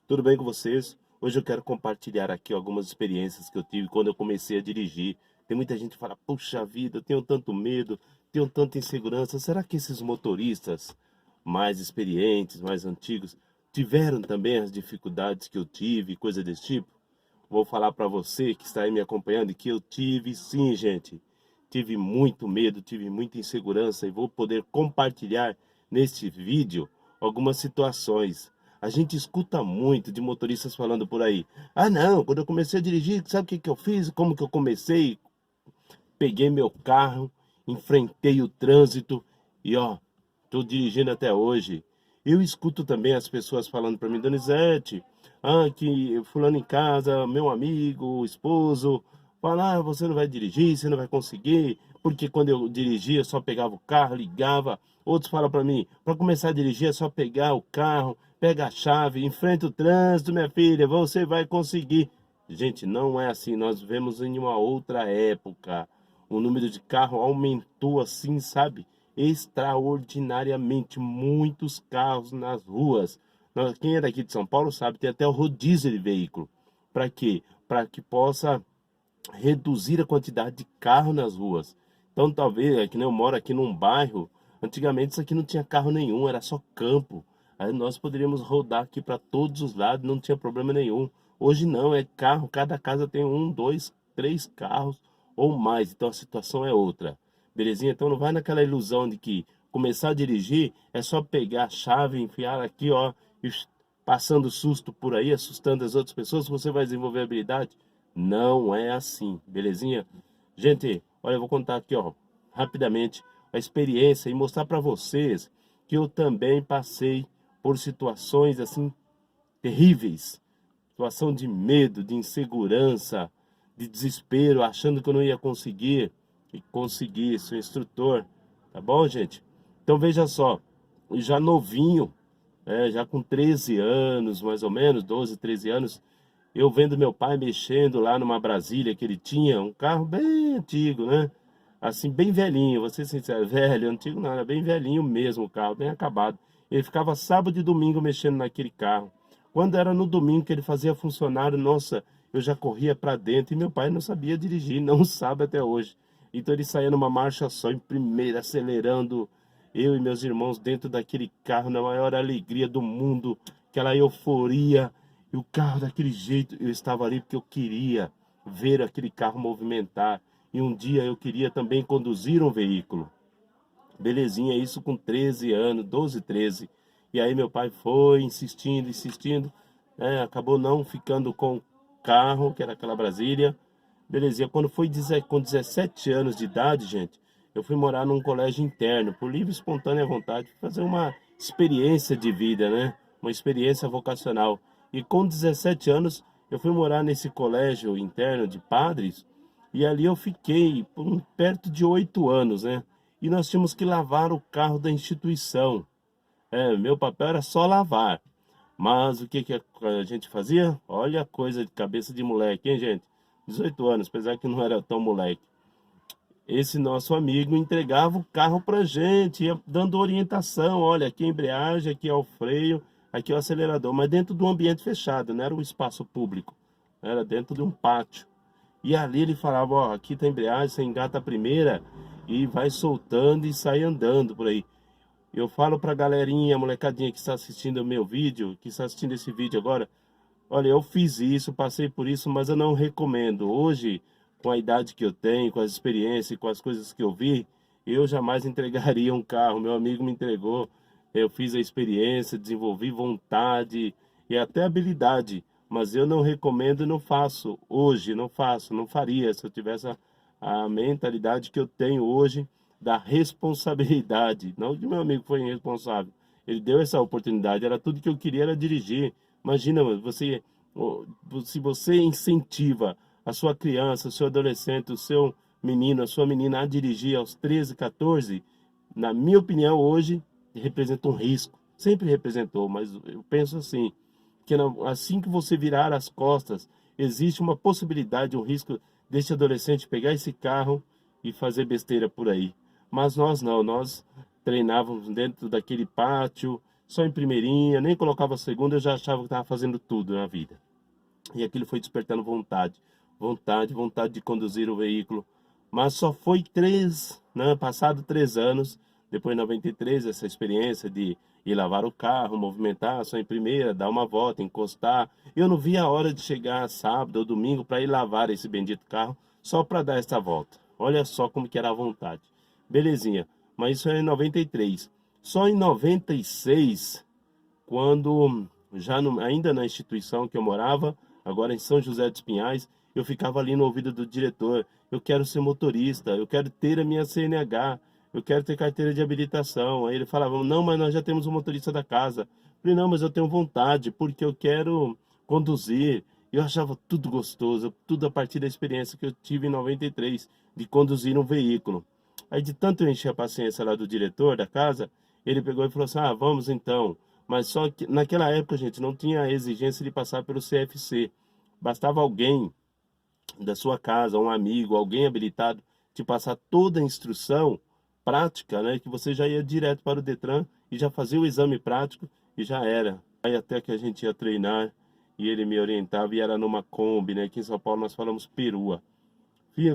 Tudo bem com vocês? Hoje eu quero compartilhar aqui algumas experiências que eu tive quando eu comecei a dirigir. Tem muita gente que fala, puxa vida, eu tenho tanto medo, tenho tanta insegurança. Será que esses motoristas mais experientes, mais antigos, tiveram também as dificuldades que eu tive, coisa desse tipo? Vou falar para você que está aí me acompanhando que eu tive sim, gente. Tive muito medo, tive muita insegurança e vou poder compartilhar neste vídeo algumas situações. A gente escuta muito de motoristas falando por aí. Ah, não, quando eu comecei a dirigir, sabe o que que eu fiz? Como que eu comecei? Peguei meu carro, enfrentei o trânsito e ó, tô dirigindo até hoje. Eu escuto também as pessoas falando para mim, Donizete, que fulano em casa, meu amigo, esposo, fala, você não vai dirigir, você não vai conseguir, porque quando eu dirigia só pegava o carro, ligava. Outros falam para mim, para começar a dirigir é só pegar o carro, pega a chave, enfrenta o trânsito, minha filha, você vai conseguir. Gente, não é assim, nós vivemos em uma outra época. O número de carros aumentou assim, sabe? Extraordinariamente, muitos carros nas ruas. Quem é daqui de São Paulo sabe, tem até o rodízio de veículo. Para quê? Para que possa reduzir a quantidade de carro nas ruas. Então, talvez, é que nem eu moro aqui num bairro, antigamente isso aqui não tinha carro nenhum, era só campo. Aí nós poderíamos rodar aqui para todos os lados, não tinha problema nenhum. Hoje não, é carro, cada casa tem um, dois, três carros ou mais, então a situação é outra. Belezinha? Então não vai naquela ilusão de que começar a dirigir é só pegar a chave, enfiar aqui, ó, e passando susto por aí, assustando as outras pessoas, você vai desenvolver habilidade. Não é assim, belezinha? Gente, olha, eu vou contar aqui, ó, rapidamente a experiência e mostrar para vocês que eu também passei por situações assim terríveis, situação de medo, de insegurança, de desespero, achando que eu não ia conseguir e consegui, sou instrutor, tá bom, gente? Então veja só, já novinho, já com 13 anos, mais ou menos, 12, 13 anos, eu vendo meu pai mexendo lá numa Brasília que ele tinha, um carro bem antigo, né? Assim, bem velhinho, vou ser sincero, velho, antigo não, era bem velhinho mesmo o carro, bem acabado. Ele ficava sábado e domingo mexendo naquele carro. Quando era no domingo que ele fazia funcionário, nossa, eu já corria para dentro e meu pai não sabia dirigir, não sabe até hoje. Então ele saía numa marcha só, em primeira, acelerando, eu e meus irmãos dentro daquele carro, na maior alegria do mundo, aquela euforia. E o carro daquele jeito, eu estava ali porque eu queria ver aquele carro movimentar. E um dia eu queria também conduzir um veículo. Belezinha, isso com 13 anos, 12, 13. E aí meu pai foi insistindo, insistindo, acabou não ficando com o carro, que era aquela Brasília. Belezinha, quando foi com 17 anos de idade, gente, eu fui morar num colégio interno, por livre e espontânea vontade, fazer uma experiência de vida, né? Uma experiência vocacional. E com 17 anos, eu fui morar nesse colégio interno de padres, e ali eu fiquei por perto de 8 anos, né? E nós tínhamos que lavar o carro da instituição. Meu papel era só lavar. Mas o que que a gente fazia? Olha a coisa de cabeça de moleque, hein, gente? 18 anos, apesar que não era tão moleque. Esse nosso amigo entregava o carro pra gente, ia dando orientação. Olha, aqui é a embreagem, aqui é o freio, aqui é o acelerador. Mas dentro de um ambiente fechado, não era um espaço público. Era dentro de um pátio. E ali ele falava, ó, aqui tá a embreagem, você engata a primeira e vai soltando e sai andando por aí. Eu falo pra galerinha, molecadinha que está assistindo o meu vídeo, que está assistindo esse vídeo agora, olha, eu fiz isso, passei por isso, mas eu não recomendo. Hoje, com a idade que eu tenho, com as experiências, com as coisas que eu vi, eu jamais entregaria um carro. Meu amigo me entregou, eu fiz a experiência, desenvolvi vontade e até habilidade, mas eu não recomendo e não faço. Hoje, não faço, não faria se eu tivesse a mentalidade que eu tenho hoje da responsabilidade. Não que meu amigo foi irresponsável. Ele deu essa oportunidade, era tudo que eu queria era dirigir. Imagina, mano, se você incentiva a sua criança, o seu adolescente, o seu menino, a sua menina a dirigir aos 13, 14, na minha opinião, hoje representa um risco. Sempre representou, mas eu penso assim, que assim que você virar as costas, existe uma possibilidade, um risco desse adolescente pegar esse carro e fazer besteira por aí. Mas nós não, nós treinávamos dentro daquele pátio, só em primeirinha, nem colocava segunda, eu já achava que estava fazendo tudo na vida. E aquilo foi despertando vontade de conduzir o veículo. Mas só foi né, passado 3 anos, depois de 93, essa experiência de ir lavar o carro, movimentar só em primeira, dar uma volta, encostar. Eu não via a hora de chegar sábado ou domingo para ir lavar esse bendito carro, só para dar essa volta. Olha só como que era a vontade. Belezinha, mas isso é em 93. Só em 96, quando ainda na instituição que eu morava, agora em São José dos Pinhais, eu ficava ali no ouvido do diretor: eu quero ser motorista, eu quero ter a minha CNH, eu quero ter carteira de habilitação. Aí ele falava: não, mas nós já temos um motorista da casa. Eu falei: não, mas eu tenho vontade, porque eu quero conduzir. Eu achava tudo gostoso, tudo a partir da experiência que eu tive em 93, de conduzir um veículo. Aí de tanto eu encher a paciência lá do diretor da casa, ele pegou e falou assim: ah, vamos então. Mas só que naquela época, gente, não tinha a exigência de passar pelo CFC. Bastava alguém da sua casa, um amigo, alguém habilitado, te passar toda a instrução prática, né? Que você já ia direto para o Detran e já fazia o exame prático e já era. Aí até que a gente ia treinar e ele me orientava e era numa Kombi, né? Aqui em São Paulo nós falamos perua.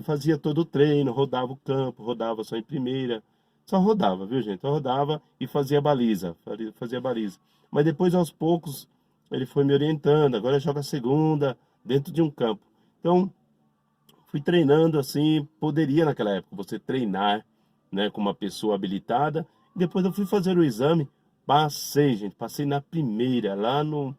Fazia todo o treino, rodava o campo, rodava só em primeira. Só rodava, viu, gente? Só rodava e fazia baliza, fazia baliza. Mas depois, aos poucos, ele foi me orientando. Agora joga segunda, dentro de um campo. Então, fui treinando assim. Poderia, naquela época, você treinar, né, com uma pessoa habilitada. Depois eu fui fazer o exame. Passei, gente. Passei na primeira, lá no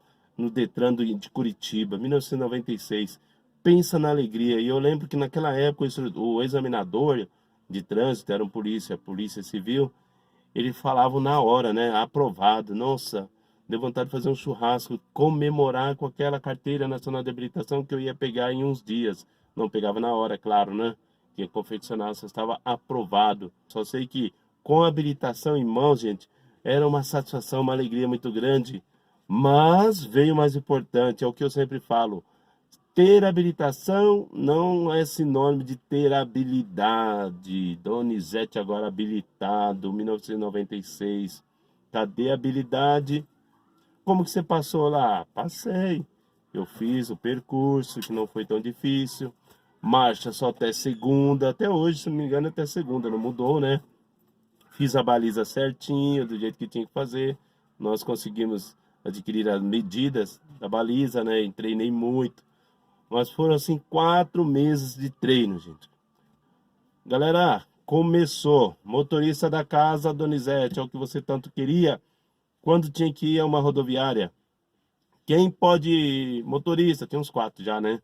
Detran de Curitiba, 1996. Pensa na alegria. E eu lembro que naquela época o examinador de trânsito era um polícia civil. Ele falava na hora, né? Aprovado. Nossa, deu vontade de fazer um churrasco, comemorar com aquela carteira nacional de habilitação que eu ia pegar em uns dias. Não pegava na hora, claro, né? Tinha que confeccionar, só estava aprovado. Só sei que com a habilitação em mãos, gente, era uma satisfação, uma alegria muito grande. Mas veio o mais importante, é o que eu sempre falo: ter habilitação não é sinônimo de ter habilidade. Donizete agora habilitado, 1996. Cadê a habilidade? Como que você passou lá? Passei. Eu fiz o percurso, que não foi tão difícil. Marcha só até segunda. Até hoje, se não me engano, até segunda. Não mudou, né? Fiz a baliza certinho, do jeito que tinha que fazer. Nós conseguimos adquirir as medidas da baliza, né? E treinei muito. Mas foram assim 4 meses de treino, gente. Galera, começou. Motorista da casa, Donizete, é o que você tanto queria. Quando tinha que ir a uma rodoviária? Quem pode... Motorista, tem uns 4 já, né?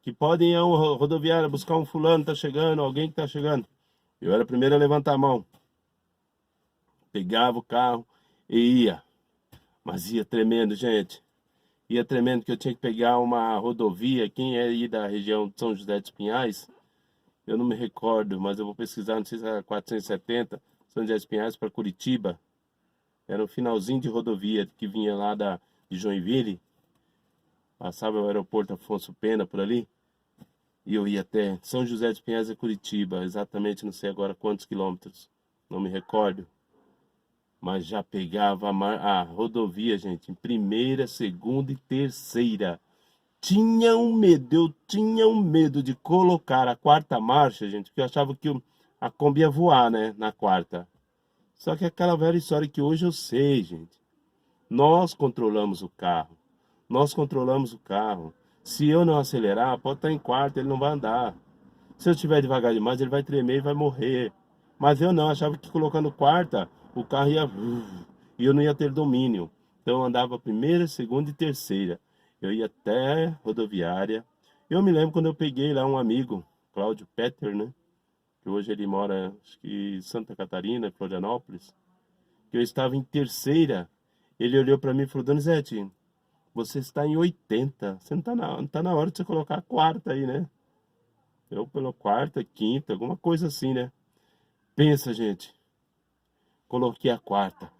Que podem ir a uma rodoviária buscar um fulano, tá chegando, alguém que tá chegando. Eu era o primeiro a levantar a mão. Pegava o carro e ia. Mas ia tremendo, gente. Ia tremendo que eu tinha que pegar uma rodovia. Quem é aí da região de São José dos Pinhais, eu não me recordo, mas eu vou pesquisar, não sei se era 470, São José dos Pinhais para Curitiba. Era um finalzinho de rodovia que vinha lá de Joinville, passava o aeroporto Afonso Pena por ali, e eu ia até São José dos Pinhais e Curitiba, exatamente, não sei agora quantos quilômetros, não me recordo. Mas já pegava a rodovia, gente, em primeira, segunda e terceira. Eu tinha um medo de colocar a quarta marcha, gente, porque eu achava que a Kombi ia voar, né, na quarta. Só que aquela velha história que hoje eu sei, gente. Nós controlamos o carro. Nós controlamos o carro. Se eu não acelerar, pode estar em quarta, ele não vai andar. Se eu estiver devagar demais, ele vai tremer e vai morrer. Mas eu não, achava que colocando quarta, o carro ia... E eu não ia ter domínio. Então eu andava primeira, segunda e terceira. Eu ia até rodoviária. Eu me lembro quando eu peguei lá um amigo, Cláudio Petter, né? Que hoje ele mora, acho que em Santa Catarina, Florianópolis. Que eu estava em terceira. Ele olhou para mim e falou: Donizete, você está em 80. Você não tá na hora de você colocar a quarta aí, né? Eu pela quarta, quinta, alguma coisa assim, né? Pensa, gente. Coloquei a quarta.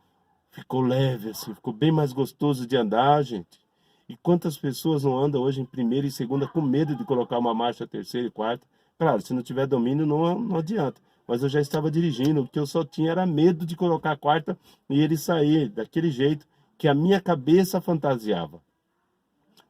Ficou leve, assim, ficou bem mais gostoso de andar, gente. E quantas pessoas não andam hoje em primeira e segunda com medo de colocar uma marcha terceira e quarta? Claro, se não tiver domínio, não adianta. mas eu já estava dirigindo. O que eu só tinha era medo de colocar a quarta e ele sair daquele jeito que a minha cabeça fantasiava.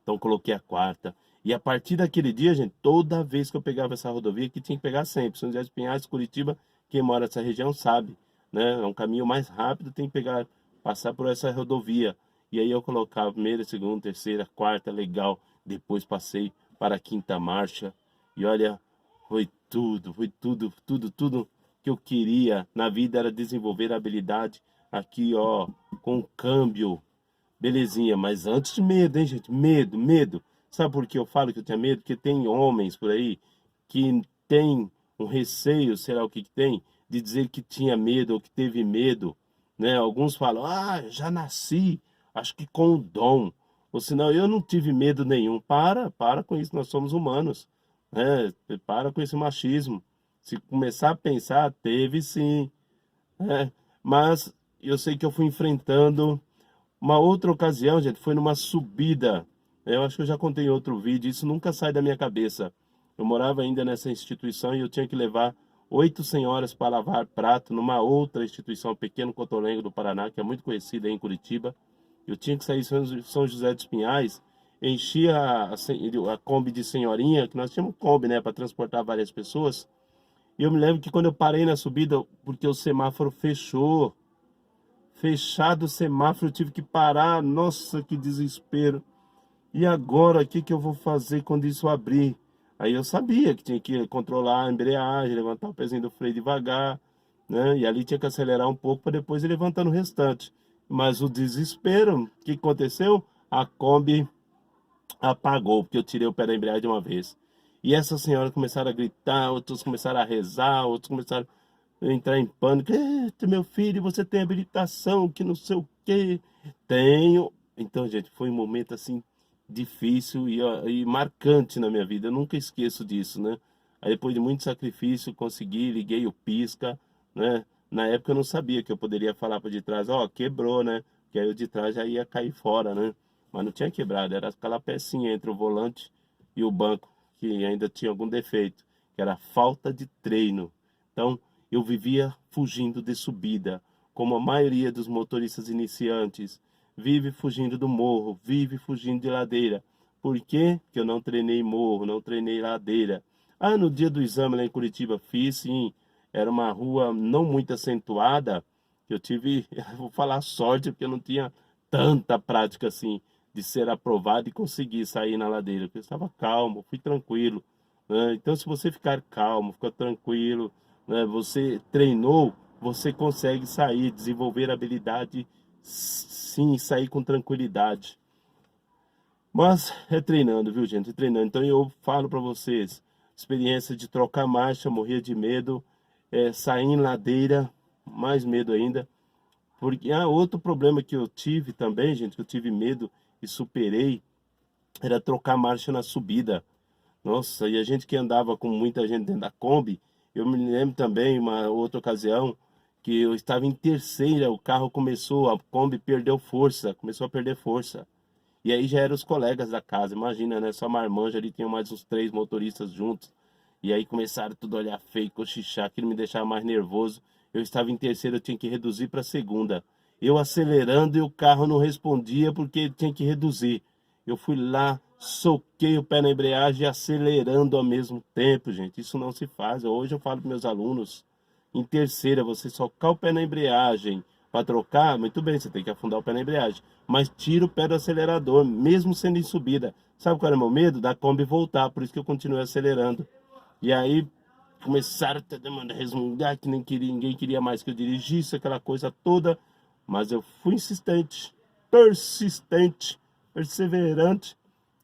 Então coloquei a quarta. E a partir daquele dia, gente, toda vez que eu pegava essa rodovia, que tinha que pegar sempre, São José dos Pinhais, Curitiba, quem mora nessa região sabe, né? É um caminho mais rápido, tem que pegar, passar por essa rodovia. E aí eu colocava primeira, segunda, terceira, quarta, legal. Depois passei para a quinta marcha. E olha, foi tudo que eu queria na vida era desenvolver a habilidade aqui, ó, com câmbio. Belezinha, mas antes de medo, hein, gente? Medo, medo. Sabe por que eu falo que eu tinha medo? Porque tem homens por aí que tem um receio, sei lá o que que tem, de dizer que tinha medo ou que teve medo, né? Alguns falam, ah, já nasci, acho que com o dom. Ou senão, eu não tive medo nenhum. Para com isso, nós somos humanos, né? Para com esse machismo. Se começar a pensar, teve sim, né? Mas eu sei que eu fui enfrentando uma outra ocasião, gente, foi numa subida. Eu acho que eu já contei em outro vídeo, isso nunca sai da minha cabeça. Eu morava ainda nessa instituição e eu tinha que levar 8 senhoras para lavar prato numa outra instituição, Pequeno Cotolengo do Paraná, que é muito conhecida aí em Curitiba. Eu tinha que sair de São José dos Pinhais, enchia a Kombi de senhorinha, que nós tínhamos Kombi, né, para transportar várias pessoas. E eu me lembro que quando eu parei na subida, porque o semáforo fechou, fechado o semáforo, eu tive que parar. Nossa, que desespero. E agora, o que que eu vou fazer quando isso abrir? Aí eu sabia que tinha que controlar a embreagem, levantar o pezinho do freio devagar, né? E ali tinha que acelerar um pouco para depois ir levantando o restante. Mas o desespero, o que aconteceu? A Kombi apagou, porque eu tirei o pé da embreagem de uma vez. E essas senhoras começaram a gritar, outros começaram a rezar, outros começaram a entrar em pânico. Eita, meu filho, você tem habilitação, que não sei o quê. Tenho. Então, gente, foi um momento assim difícil e marcante na minha vida. Eu nunca esqueço disso, né? Aí depois de muito sacrifício, consegui, liguei o pisca, né? Na época eu não sabia que eu poderia falar para de trás, ó, quebrou, né? Que aí o de trás já ia cair fora, né? Mas não tinha quebrado, era aquela pecinha entre o volante e o banco que ainda tinha algum defeito, que era a falta de treino. Então, eu vivia fugindo de subida, como a maioria dos motoristas iniciantes, vive fugindo do morro, vive fugindo de ladeira. Por quê? Que eu não treinei morro, não treinei ladeira. Ah, no dia do exame lá em Curitiba fiz, sim. Era uma rua não muito acentuada. Eu tive, vou falar sorte, porque eu não tinha tanta prática assim de ser aprovado e conseguir sair na ladeira. Porque eu estava calmo, fui tranquilo, né? Então, se você ficar calmo, ficar tranquilo, né? Você treinou, você consegue sair, desenvolver habilidade, sim, sair com tranquilidade. Mas é treinando, viu, gente? É treinando. Então eu falo para vocês, experiência de trocar marcha, morria de medo, sair em ladeira, mais medo ainda. Porque outro problema que eu tive também, gente, que eu tive medo e superei, era trocar marcha na subida. Nossa, e a gente que andava com muita gente dentro da Kombi, eu me lembro também, uma outra ocasião, que eu estava em terceira, o carro começou, a Kombi perdeu força, começou a perder força. E aí já eram os colegas da casa, imagina, né? Só marmanja ali, tinha mais uns 3 motoristas juntos. E aí começaram tudo a olhar feio, cochichar, aquilo me deixava mais nervoso. Eu estava em terceira, eu tinha que reduzir para segunda. Eu acelerando e o carro não respondia porque tinha que reduzir. Eu fui lá, soquei o pé na embreagem e acelerando ao mesmo tempo, gente. Isso não se faz. Hoje eu falo para meus alunos, em terceira, você socar o pé na embreagem para trocar, muito bem, você tem que afundar o pé na embreagem. Mas tira o pé do acelerador, mesmo sendo em subida. Sabe qual era o meu medo? Da Kombi voltar, por isso que eu continuei acelerando. E aí começaram a resmungar que nem queria, ninguém queria mais que eu dirigisse, aquela coisa toda. Mas eu fui insistente, persistente, perseverante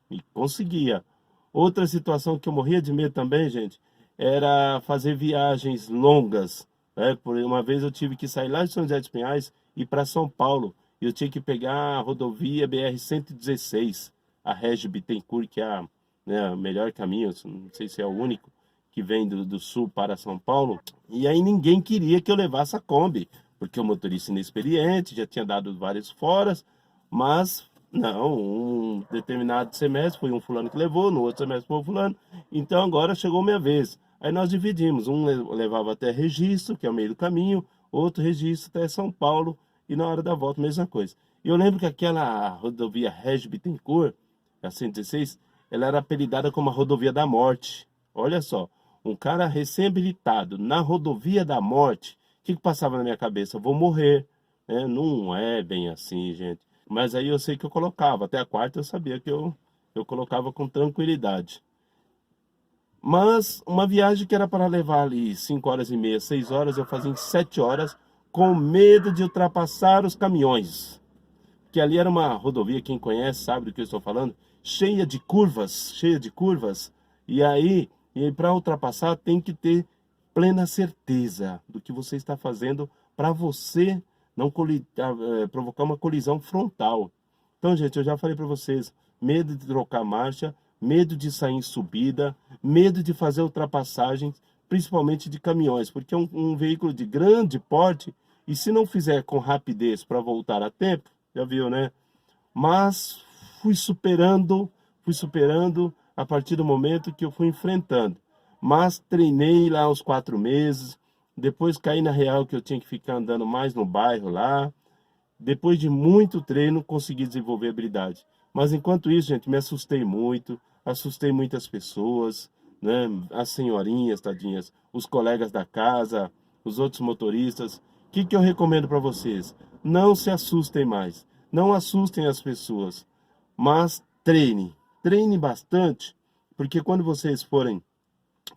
e conseguia. Outra situação que eu morria de medo também, gente, era fazer viagens longas, né? Por uma vez eu tive que sair lá de São José dos Pinhais e ir para São Paulo. E eu tinha que pegar a rodovia BR-116, a Régio Bittencourt, que é né, o melhor caminho, não sei se é o único, que vem do sul para São Paulo. E aí ninguém queria que eu levasse a Kombi, porque o motorista inexperiente já tinha dado vários foras, mas não, um determinado semestre foi um fulano que levou, no outro semestre foi um fulano. Então agora chegou minha vez. Aí nós dividimos, um levava até Registro, que é o meio do caminho, outro Registro até São Paulo, e na hora da volta, mesma coisa. E eu lembro que aquela rodovia Régio Bittencourt, a 116, ela era apelidada como a rodovia da morte. Olha só, um cara recém-habilitado na rodovia da morte, o que passava na minha cabeça? Eu vou morrer, né? Não é bem assim, gente. Mas aí eu sei que eu colocava, até a quarta eu sabia que eu colocava com tranquilidade. Mas uma viagem que era para levar ali 5 horas e meia, 6 horas, eu fazia em 7 horas, com medo de ultrapassar os caminhões. Que ali era uma rodovia, quem conhece sabe do que eu estou falando, cheia de curvas, cheia de curvas. E aí para ultrapassar tem que ter plena certeza do que você está fazendo para você não provocar uma colisão frontal. Então, gente, eu já falei para vocês, medo de trocar marcha, medo de sair em subida, medo de fazer ultrapassagens, principalmente de caminhões, porque é um veículo de grande porte, e se não fizer com rapidez para voltar a tempo, já viu, né? Mas fui superando a partir do momento que eu fui enfrentando. Mas treinei lá uns 4 meses, depois caí na real que eu tinha que ficar andando mais no bairro lá. Depois de muito treino, consegui desenvolver habilidade. Mas enquanto isso, gente, me assustei muito, assustei muitas pessoas, né? As senhorinhas, tadinhas, os colegas da casa, os outros motoristas. O que eu recomendo para vocês? Não se assustem mais. Não assustem as pessoas, mas treine. Treine bastante, porque quando vocês forem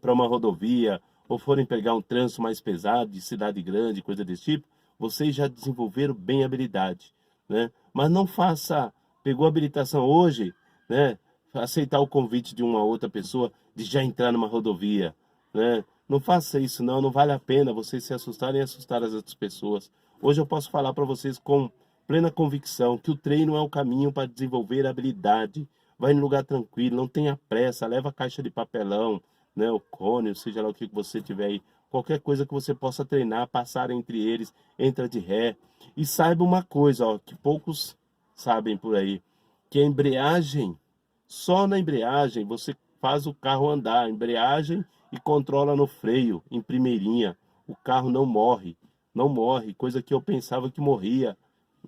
para uma rodovia ou forem pegar um trânsito mais pesado de cidade grande, coisa desse tipo, vocês já desenvolveram bem a habilidade, né? Mas não faça, pegou a habilitação hoje, né? Aceitar o convite de uma outra pessoa de já entrar numa rodovia, né? Não faça isso não, não vale a pena vocês se assustarem e assustar as outras pessoas. Hoje eu posso falar para vocês com plena convicção que o treino é o caminho para desenvolver a habilidade. Vai em lugar tranquilo, não tenha pressa, leva a caixa de papelão, né, o cone, seja lá o que você tiver aí, qualquer coisa que você possa treinar, passar entre eles, entra de ré. E saiba uma coisa, ó, que poucos sabem por aí, que a embreagem, só na embreagem você faz o carro andar, a embreagem e controla no freio, em primeirinha. O carro não morre, não morre, coisa que eu pensava que morria.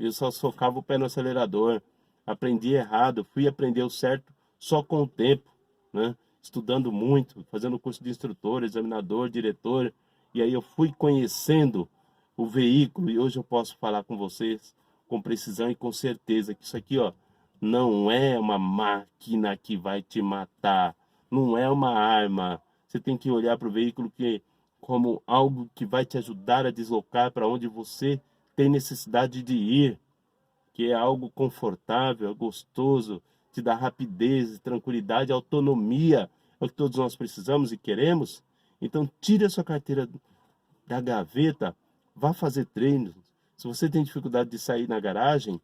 Eu só socava o pé no acelerador, aprendi errado, fui aprender o certo só com o tempo, né? Estudando muito, fazendo curso de instrutor, examinador, diretor, e aí eu fui conhecendo o veículo e hoje eu posso falar com vocês com precisão e com certeza que isso aqui, ó, não é uma máquina que vai te matar, não é uma arma. Você tem que olhar para o veículo como algo que vai te ajudar a deslocar para onde você tem necessidade de ir, que é algo confortável, gostoso, te dá rapidez, tranquilidade, autonomia, é o que todos nós precisamos e queremos. Então, tire a sua carteira da gaveta, vá fazer treinos. Se você tem dificuldade de sair na garagem,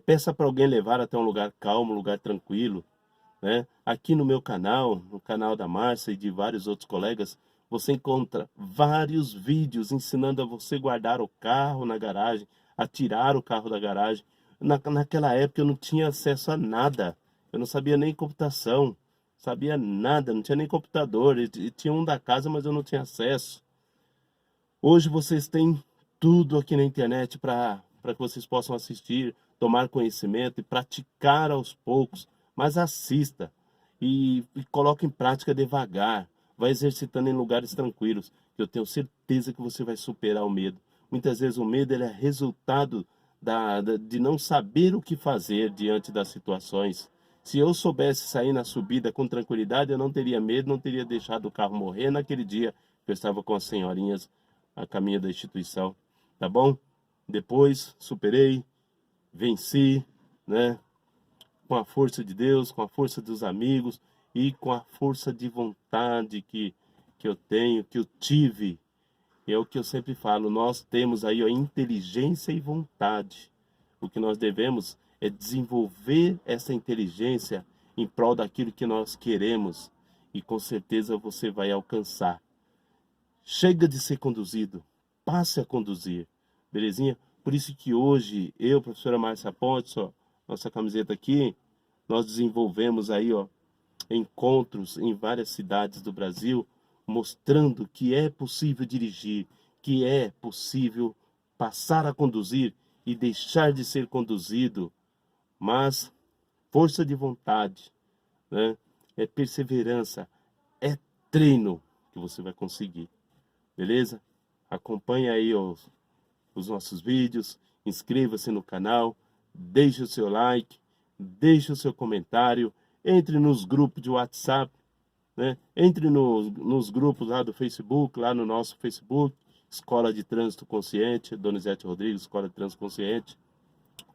peça para alguém levar até um lugar calmo, um lugar tranquilo, né? Aqui no meu canal, no canal da Márcia e de vários outros colegas, você encontra vários vídeos ensinando a você guardar o carro na garagem, a tirar o carro da garagem. Naquela época eu não tinha acesso a nada, eu não sabia nem computação, sabia nada, não tinha nem computador, e tinha um da casa, mas eu não tinha acesso. Hoje vocês têm tudo aqui na internet para que vocês possam assistir, tomar conhecimento e praticar aos poucos, mas assista e coloque em prática devagar, vai exercitando em lugares tranquilos. Eu tenho certeza que você vai superar o medo. Muitas vezes o medo ele é resultado de não saber o que fazer diante das situações. Se eu soubesse sair na subida com tranquilidade, eu não teria medo, não teria deixado o carro morrer naquele dia que eu estava com as senhorinhas a caminho da instituição, tá bom? Depois superei, venci, né? Com a força de Deus, com a força dos amigos e com a força de vontade que eu tenho, que eu tive. É o que eu sempre falo, nós temos aí a inteligência e vontade. O que nós devemos é desenvolver essa inteligência em prol daquilo que nós queremos e com certeza você vai alcançar. Chega de ser conduzido, passe a conduzir, belezinha? Por isso que hoje, eu, professora Márcia Pontes, ó, nossa camiseta aqui, nós desenvolvemos aí, ó, encontros em várias cidades do Brasil, mostrando que é possível dirigir, que é possível passar a conduzir e deixar de ser conduzido, mas força de vontade, né? É perseverança, é treino que você vai conseguir, beleza? Acompanhe aí os nossos vídeos, inscreva-se no canal, deixe o seu like, deixe o seu comentário, entre nos grupos de WhatsApp, né? Entre nos grupos lá do Facebook, lá no nosso Facebook, Escola de Trânsito Consciente, Donizete Rodrigues, Escola de Trânsito Consciente.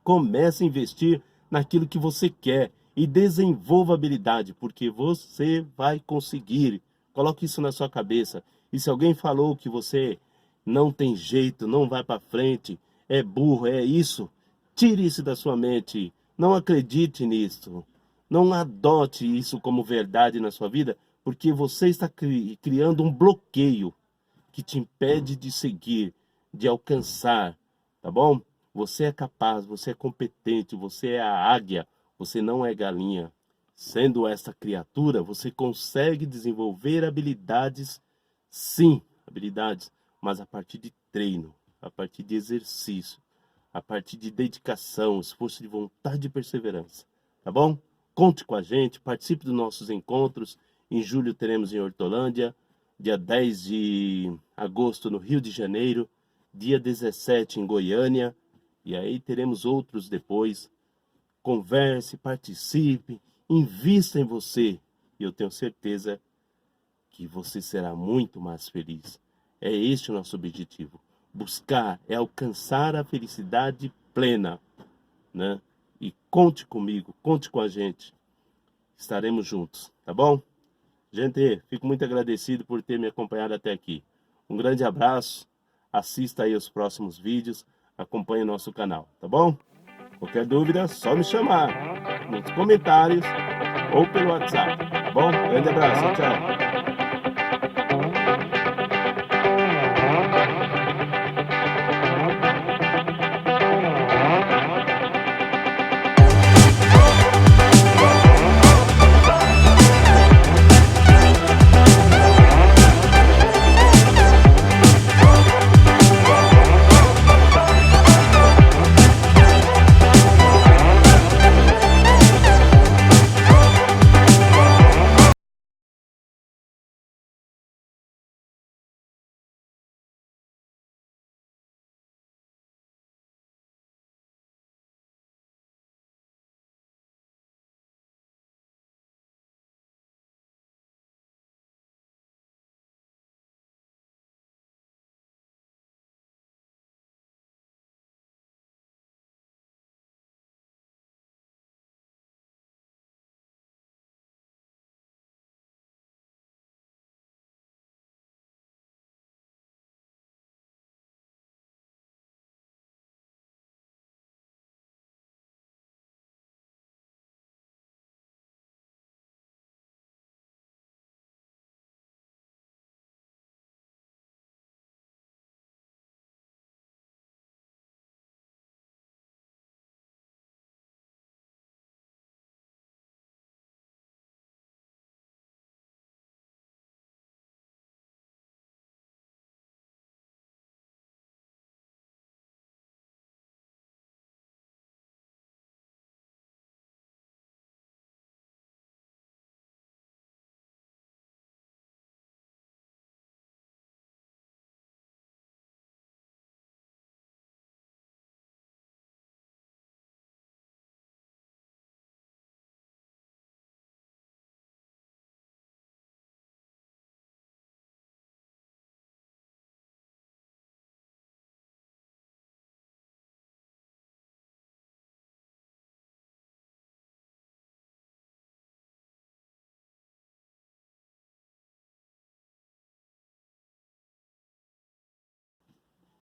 Comece a investir naquilo que você quer e desenvolva habilidade, porque você vai conseguir. Coloque isso na sua cabeça. E se alguém falou que você não tem jeito, não vai para frente, é burro, é isso, tire isso da sua mente. Não acredite nisso. Não adote isso como verdade na sua vida, porque você está criando um bloqueio que te impede de seguir, de alcançar, tá bom? Você é capaz, você é competente, você é a águia, você não é galinha. Sendo esta criatura, você consegue desenvolver habilidades, sim, habilidades, mas a partir de treino, a partir de exercício, a partir de dedicação, esforço de vontade e perseverança, tá bom? Conte com a gente, participe dos nossos encontros. Em julho teremos em Hortolândia, dia 10 de agosto no Rio de Janeiro, dia 17 em Goiânia, e aí teremos outros depois. Converse, participe, invista em você, e eu tenho certeza que você será muito mais feliz. É este o nosso objetivo. Buscar é alcançar a felicidade plena, né? E conte comigo, conte com a gente. Estaremos juntos, tá bom? Gente, fico muito agradecido por ter me acompanhado até aqui. Um grande abraço, assista aí os próximos vídeos, acompanhe o nosso canal, tá bom? Qualquer dúvida, só me chamar nos comentários ou pelo WhatsApp, tá bom? Grande abraço, tchau!